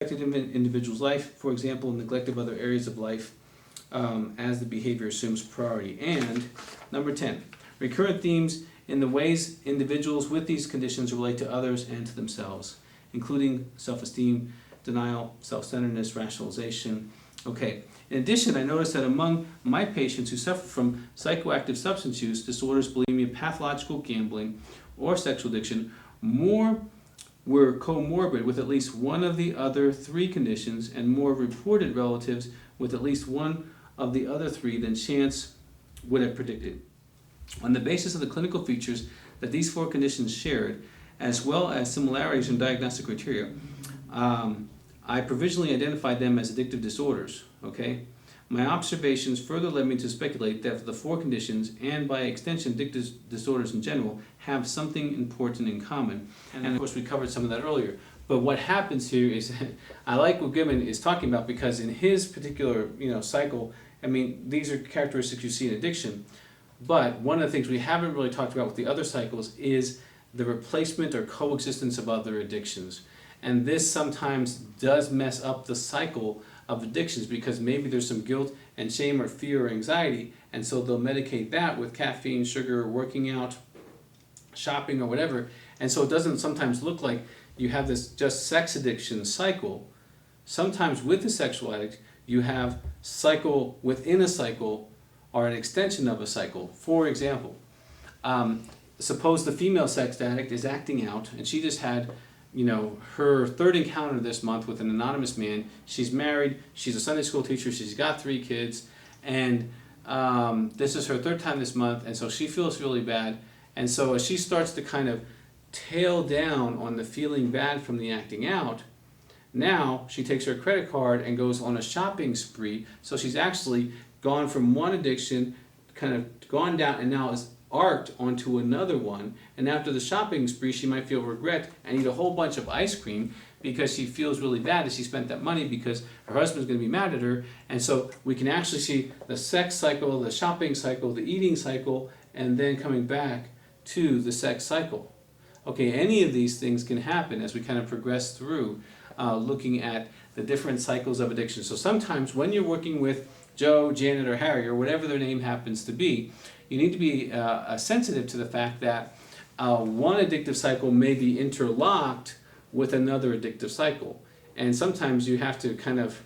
affected individual's life, for example, neglect of other areas of life as the behavior assumes priority. And number 10, recurrent themes in the ways individuals with these conditions relate to others and to themselves, including self-esteem, denial, self-centeredness, rationalization. Okay. In addition, I noticed that among my patients who suffer from psychoactive substance use disorders, bulimia, pathological gambling, or sexual addiction, more were comorbid with at least one of the other three conditions and more reported relatives with at least one of the other three than chance would have predicted. On the basis of the clinical features that these four conditions shared, as well as similarities in diagnostic criteria, I provisionally identified them as addictive disorders. Okay, my observations further led me to speculate that the four conditions, and by extension addictive disorders in general, have something important in common. And of course we covered some of that earlier. But what happens here is, I like what Goodman is talking about, because in his particular cycle, I mean, these are characteristics you see in addiction. But one of the things we haven't really talked about with the other cycles is the replacement or coexistence of other addictions. And this sometimes does mess up the cycle of addictions, because maybe there's some guilt and shame or fear or anxiety, and so they'll medicate that with caffeine, sugar, working out, shopping, or whatever. And so it doesn't sometimes look like you have this just sex addiction cycle. Sometimes with the sexual addict, you have cycle within a cycle or an extension of a cycle. For example, suppose the female sex addict is acting out and she just had her third encounter this month with an anonymous man. She's married, she's a Sunday school teacher, she's got 3 kids, and this is her third time this month, and so she feels really bad. And so as she starts to kind of tail down on the feeling bad from the acting out, now she takes her credit card and goes on a shopping spree. So she's actually gone from one addiction, kind of gone down, and now is arced onto another one. And after the shopping spree, she might feel regret and eat a whole bunch of ice cream because she feels really bad that she spent that money, because her husband's going to be mad at her. And so we can actually see the sex cycle, the shopping cycle, the eating cycle, and then coming back to the sex cycle. Okay, any of these things can happen as we kind of progress through looking at the different cycles of addiction. So sometimes when you're working with Joe, Janet, or Harry, or whatever their name happens to be, you need to be sensitive to the fact that one addictive cycle may be interlocked with another addictive cycle. And sometimes you have to kind of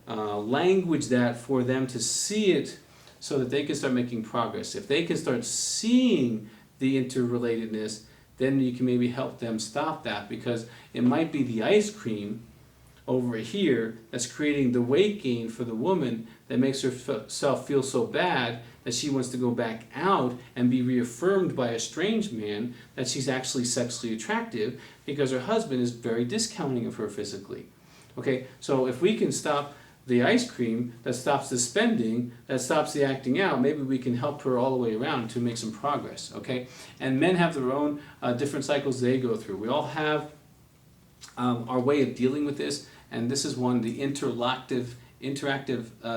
language that for them to see it so that they can start making progress. If they can start seeing the interrelatedness, then you can maybe help them stop that, because it might be the ice cream over here that's creating the weight gain for the woman that makes herself feel so bad that she wants to go back out and be reaffirmed by a strange man that she's actually sexually attractive, because her husband is very discounting of her physically. Okay, so if we can stop the ice cream, that stops the spending, that stops the acting out, maybe we can help her all the way around to make some progress. Okay, and men have their own different cycles they go through. We all have our way of dealing with this, and this is one, the interactive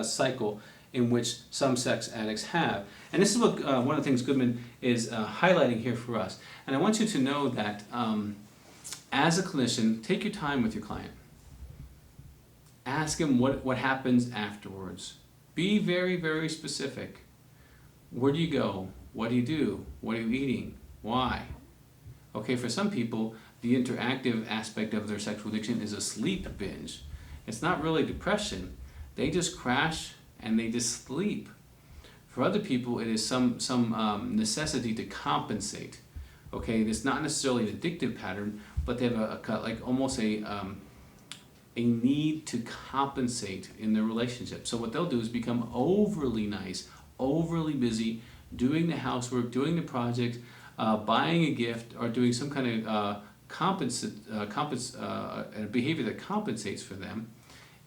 cycle in which some sex addicts have. And this is what one of the things Goodman is highlighting here for us. And I want you to know that as a clinician, take your time with your client. Ask him what happens afterwards. Be very, very specific. Where do you go? What do you do? What are you eating? Why? Okay, for some people, the interactive aspect of their sexual addiction is a sleep binge. It's not really depression. They just crash and they just sleep. For other people, it is some necessity to compensate. Okay, it's not necessarily an addictive pattern, but they have almost a need to compensate in their relationship. So what they'll do is become overly nice, overly busy, doing the housework, doing the project, buying a gift, or doing some kind of a behavior that compensates for them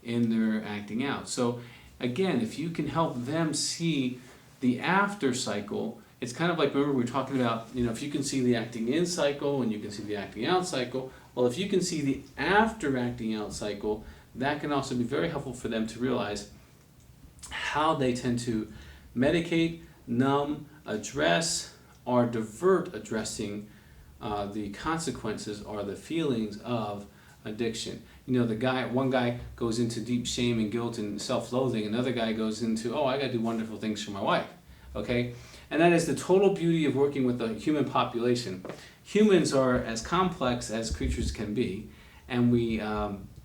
in their acting out. So again, if you can help them see the after cycle, it's kind of like, remember we were talking about, if you can see the acting in cycle and you can see the acting out cycle, well, if you can see the after acting out cycle, that can also be very helpful for them to realize how they tend to medicate, numb, address, or divert addressing the consequences or the feelings of addiction. One guy goes into deep shame and guilt and self-loathing. Another guy goes into, oh, I got to do wonderful things for my wife. Okay? And that is the total beauty of working with the human population. Humans are as complex as creatures can be, and we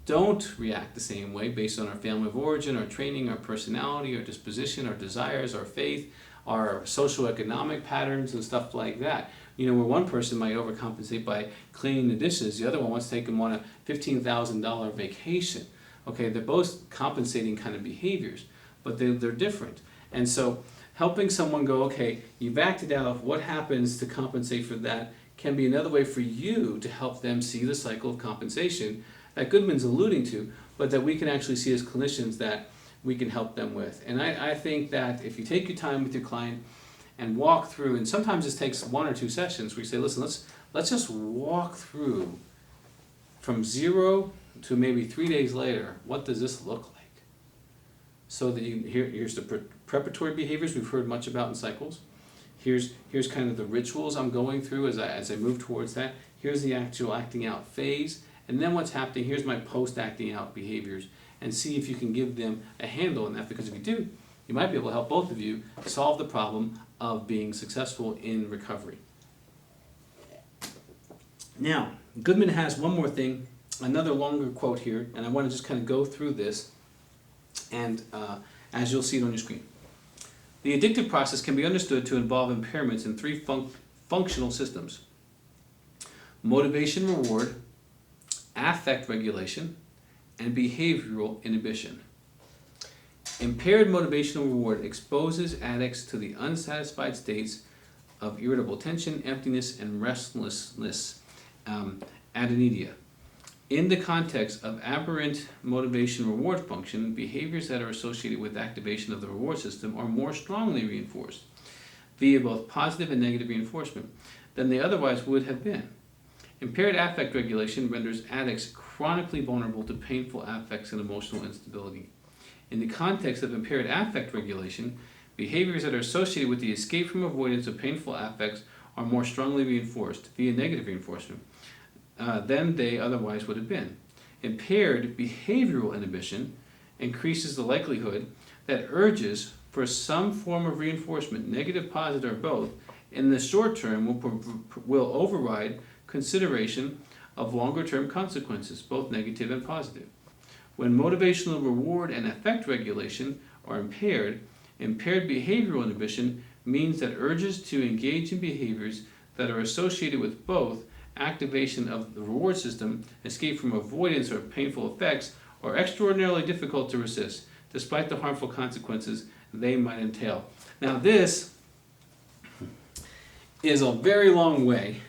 don't react the same way based on our family of origin, our training, our personality, our disposition, our desires, our faith, our socioeconomic patterns, and stuff like that. Where one person might overcompensate by cleaning the dishes, the other one wants to take them on a $15,000 vacation. Okay, they're both compensating kind of behaviors, but they're different. And so helping someone go, okay, you've acted out, what happens to compensate for that, can be another way for you to help them see the cycle of compensation that Goodman's alluding to, but that we can actually see as clinicians that we can help them with. And I think that if you take your time with your client and walk through, and sometimes this takes 1 or 2 sessions where you say, listen, let's just walk through from 0 to maybe 3 days later, what does this look like? So that here's the preparatory behaviors we've heard much about in cycles. Here's kind of the rituals I'm going through as I move towards that. Here's the actual acting out phase. And then what's happening, here's my post-acting out behaviors. And see if you can give them a handle on that, because if you do, you might be able to help both of you solve the problem of being successful in recovery. Now, Goodman has one more thing, another longer quote here, and I want to just kind of go through this, and as you'll see it on your screen. The addictive process can be understood to involve impairments in 3 functional systems: motivation reward, affect regulation, and behavioral inhibition. Impaired motivational reward exposes addicts to the unsatisfied states of irritable tension, emptiness, and restlessness, anhedonia. In the context of aberrant motivation reward function, behaviors that are associated with activation of the reward system are more strongly reinforced via both positive and negative reinforcement than they otherwise would have been. Impaired affect regulation renders addicts chronically vulnerable to painful affects and emotional instability. In the context of impaired affect regulation, behaviors that are associated with the escape from avoidance of painful affects are more strongly reinforced via negative reinforcement than they otherwise would have been. Impaired behavioral inhibition increases the likelihood that urges for some form of reinforcement, negative, positive, or both, in the short term will override consideration of longer-term consequences, both negative and positive. When motivational reward and affect regulation are impaired, impaired behavioral inhibition means that urges to engage in behaviors that are associated with both activation of the reward system, escape from avoidance or painful effects, are extraordinarily difficult to resist, despite the harmful consequences they might entail. Now this is a very long way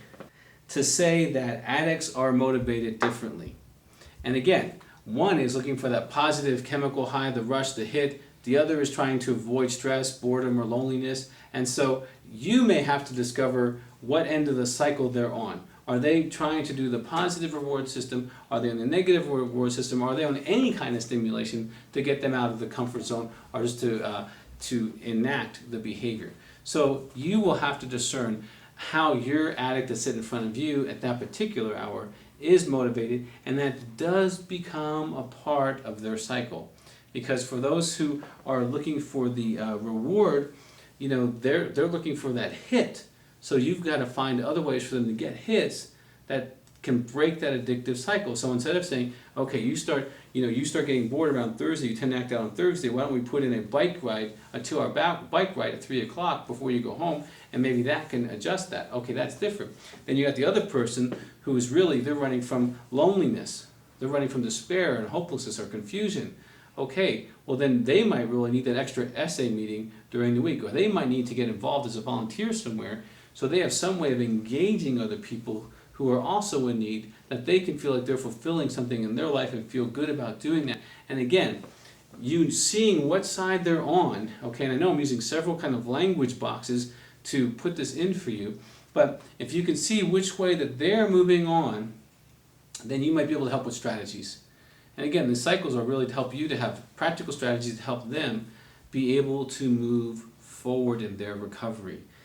to say that addicts are motivated differently. And again, one is looking for that positive chemical high, the rush, the hit. The other is trying to avoid stress, boredom, or loneliness. And so you may have to discover what end of the cycle they're on. Are they trying to do the positive reward system? Are they on the negative reward system? Are they on any kind of stimulation to get them out of the comfort zone, or just to enact the behavior? So you will have to discern how your addict that's sitting in front of you at that particular hour is motivated, and that does become a part of their cycle. Because for those who are looking for the reward, they're looking for that hit. So you've got to find other ways for them to get hits that can break that addictive cycle. So instead of saying, okay, you start getting bored around Thursday, you tend to act out on Thursday, why don't we put in a 2-hour bike ride at 3 o'clock before you go home, and maybe that can adjust that. Okay, that's different. Then you got the other person who is really, they're running from loneliness. They're running from despair and hopelessness or confusion. Okay, well then they might really need that extra essay meeting during the week, or they might need to get involved as a volunteer somewhere, so they have some way of engaging other people who are also in need, that they can feel like they're fulfilling something in their life and feel good about doing that. And again, you seeing what side they're on, okay, and I know I'm using several kind of language boxes to put this in for you, but if you can see which way that they're moving on, then you might be able to help with strategies. And again, the cycles are really to help you to have practical strategies to help them be able to move forward in their recovery.